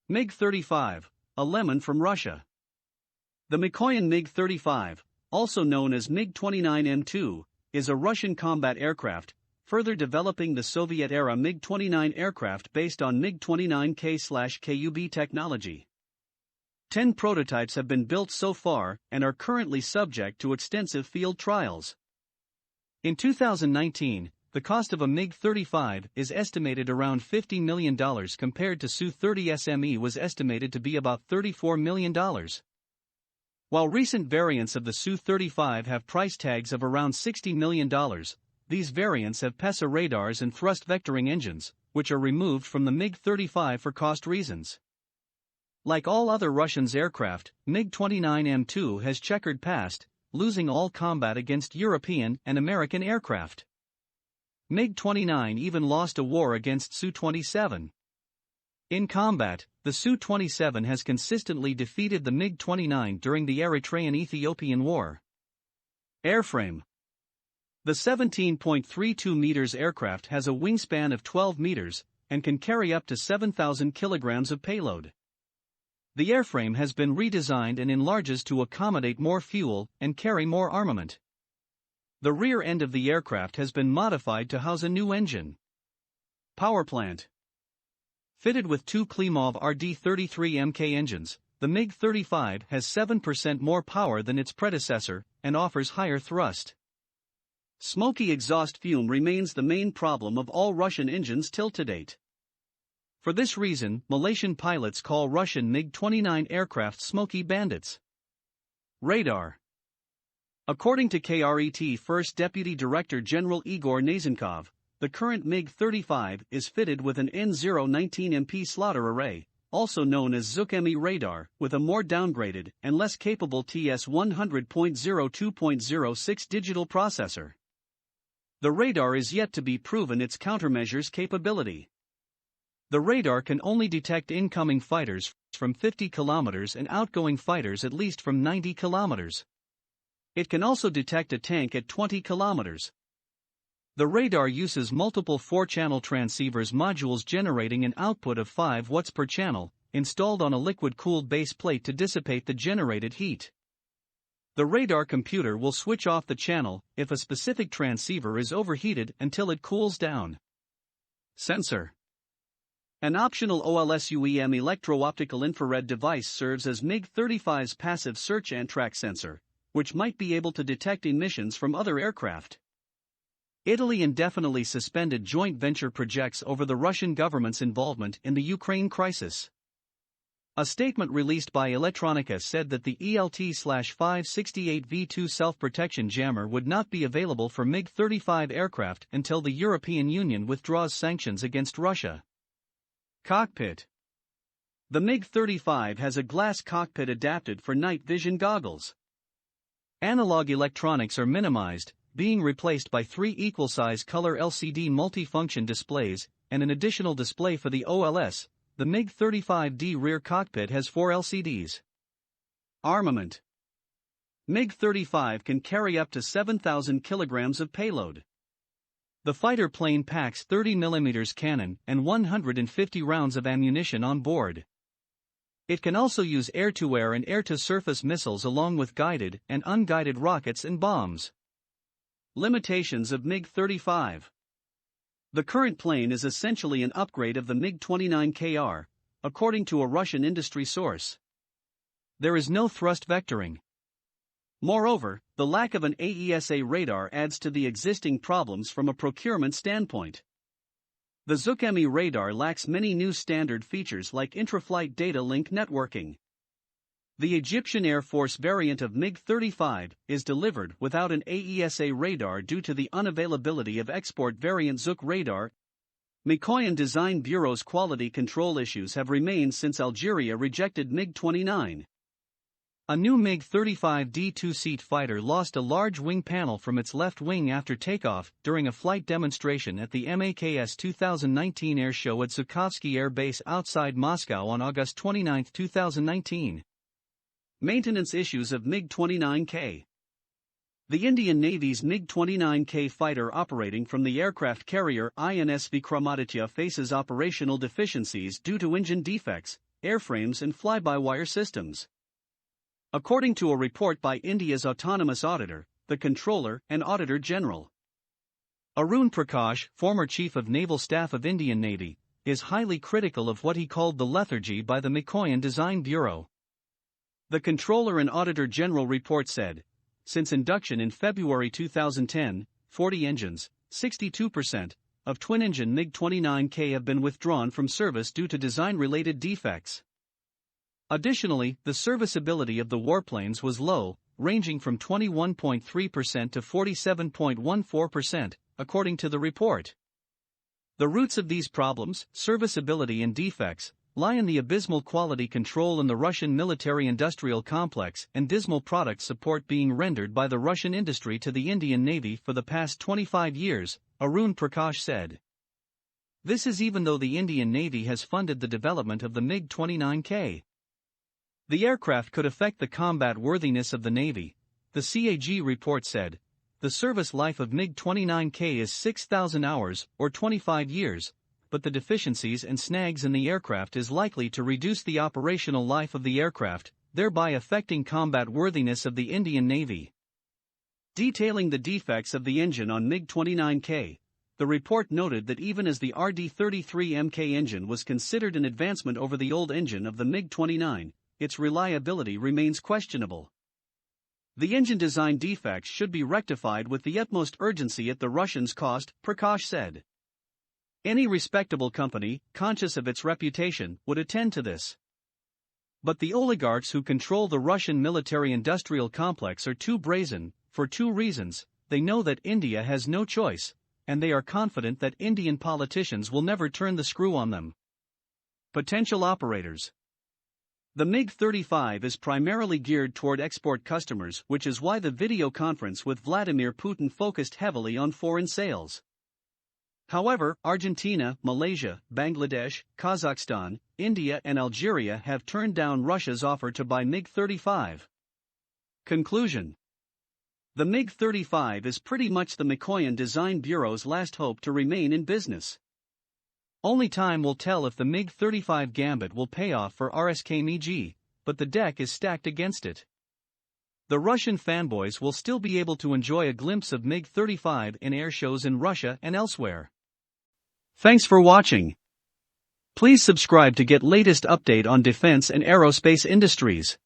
MiG-35, a lemon from Russia. The Mikoyan MiG-35, also known as MiG-29M2, is a Russian combat aircraft, further developing the Soviet-era MiG-29 aircraft based on MiG-29K/KUB technology. 10 prototypes have been built so far and are currently subject to extensive field trials. In 2019, the cost of a MiG-35 is estimated around $50 million compared to Su-30 SME was estimated to be about $34 million. While recent variants of the Su-35 have price tags of around $60 million, these variants have PESA radars and thrust vectoring engines, which are removed from the MiG-35 for cost reasons. Like all other Russians' aircraft, MiG-29M2 has checkered past, losing all combat against European and American aircraft. MiG-29 even lost a war against Su-27. In combat, the Su-27 has consistently defeated the MiG-29 during the Eritrean-Ethiopian War. Airframe. The 17.32 meters aircraft has a wingspan of 12 meters and can carry up to 7,000 kilograms of payload. The airframe has been redesigned and enlarges to accommodate more fuel and carry more armament. The rear end of the aircraft has been modified to house a new engine. Powerplant. Fitted with two Klimov RD-33 Mk engines, the MiG-35 has 7% more power than its predecessor and offers higher thrust. Smoky exhaust fume remains the main problem of all Russian engines till to date. For this reason, Malaysian pilots call Russian MiG-29 aircraft smoky bandits. Radar. According to KRET First Deputy Director General Igor Nazenkov, the current MiG-35 is fitted with an N019MP slaughter array, also known as Zuk-ME radar, with a more downgraded and less capable TS100.02.06 digital processor. The radar is yet to be proven its countermeasures capability. The radar can only detect incoming fighters from 50 kilometers and outgoing fighters at least from 90 kilometers. It can also detect a tank at 20 kilometers. The radar uses multiple 4-channel transceivers modules generating an output of 5 watts per channel, installed on a liquid-cooled base plate to dissipate the generated heat. The radar computer will switch off the channel if a specific transceiver is overheated until it cools down. Sensor. An optional OLSUEM electro-optical infrared device serves as MiG-35's passive search and track sensor, which might be able to detect emissions from other aircraft. Italy indefinitely suspended joint venture projects over the Russian government's involvement in the Ukraine crisis. A statement released by Electronica said that the ELT-568V2 self-protection jammer would not be available for MiG-35 aircraft until the European Union withdraws sanctions against Russia. Cockpit. The MiG-35 has a glass cockpit adapted for night vision goggles. Analog electronics are minimized, being replaced by 3 equal-size color LCD multifunction displays and an additional display for the OLS. The MiG-35D rear cockpit has 4 LCDs. Armament. MiG-35 can carry up to 7,000 kilograms of payload. The fighter plane packs 30 mm cannon and 150 rounds of ammunition on board. It can also use air-to-air and air-to-surface missiles along with guided and unguided rockets and bombs. Limitations of MiG-35. The current plane is essentially an upgrade of the MiG-29KR, according to a Russian industry source. There is no thrust vectoring. Moreover, the lack of an AESA radar adds to the existing problems from a procurement standpoint. The Zuk-ME radar lacks many new standard features like intraflight data link networking. The Egyptian Air Force variant of MiG-35 is delivered without an AESA radar due to the unavailability of export variant Zuk radar. Mikoyan Design Bureau's quality control issues have remained since Algeria rejected MiG-29. A new MiG-35D two-seat fighter lost a large wing panel from its left wing after takeoff during a flight demonstration at the MAKS 2019 air show at Zhukovsky Air Base outside Moscow on August 29, 2019. Maintenance issues of MiG-29K. The Indian Navy's MiG-29K fighter operating from the aircraft carrier INS Vikramaditya faces operational deficiencies due to engine defects, airframes and fly-by-wire systems. According to a report by India's autonomous auditor, the Controller and Auditor General Arun Prakash, former Chief of Naval Staff of Indian Navy, is highly critical of what he called the lethargy by the Mikoyan Design Bureau. The Controller and Auditor General report said, since induction in February 2010, 40 engines, 62%, of twin-engine MiG-29K have been withdrawn from service due to design-related defects. Additionally, the serviceability of the warplanes was low, ranging from 21.3% to 47.14%, according to the report. The roots of these problems, serviceability and defects, lie in the abysmal quality control in the Russian military-industrial complex and dismal product support being rendered by the Russian industry to the Indian Navy for the past 25 years, Arun Prakash said. This is even though the Indian Navy has funded the development of the MiG-29K. The aircraft could affect the combat worthiness of the Navy, the CAG report said. The service life of MiG-29K is 6,000 hours, or 25 years, but the deficiencies and snags in the aircraft is likely to reduce the operational life of the aircraft, thereby affecting combat worthiness of the Indian Navy. Detailing the defects of the engine on MiG-29K, the report noted that even as the RD-33MK engine was considered an advancement over the old engine of the MiG-29, its reliability remains questionable. The engine design defects should be rectified with the utmost urgency at the Russians' cost, Prakash said. Any respectable company, conscious of its reputation, would attend to this. But the oligarchs who control the Russian military-industrial complex are too brazen, for two reasons: they know that India has no choice, and they are confident that Indian politicians will never turn the screw on them. Potential operators. The MiG-35 is primarily geared toward export customers, which is why the video conference with Vladimir Putin focused heavily on foreign sales. However, Argentina, Malaysia, Bangladesh, Kazakhstan, India and Algeria have turned down Russia's offer to buy MiG-35. Conclusion. The MiG-35 is pretty much the Mikoyan Design Bureau's last hope to remain in business. Only time will tell if the MiG-35 gambit will pay off for RSK MiG, but the deck is stacked against it. The Russian fanboys will still be able to enjoy a glimpse of MiG-35 in air shows in Russia and elsewhere. Thanks for watching. Please subscribe to get latest update on defense and aerospace industries.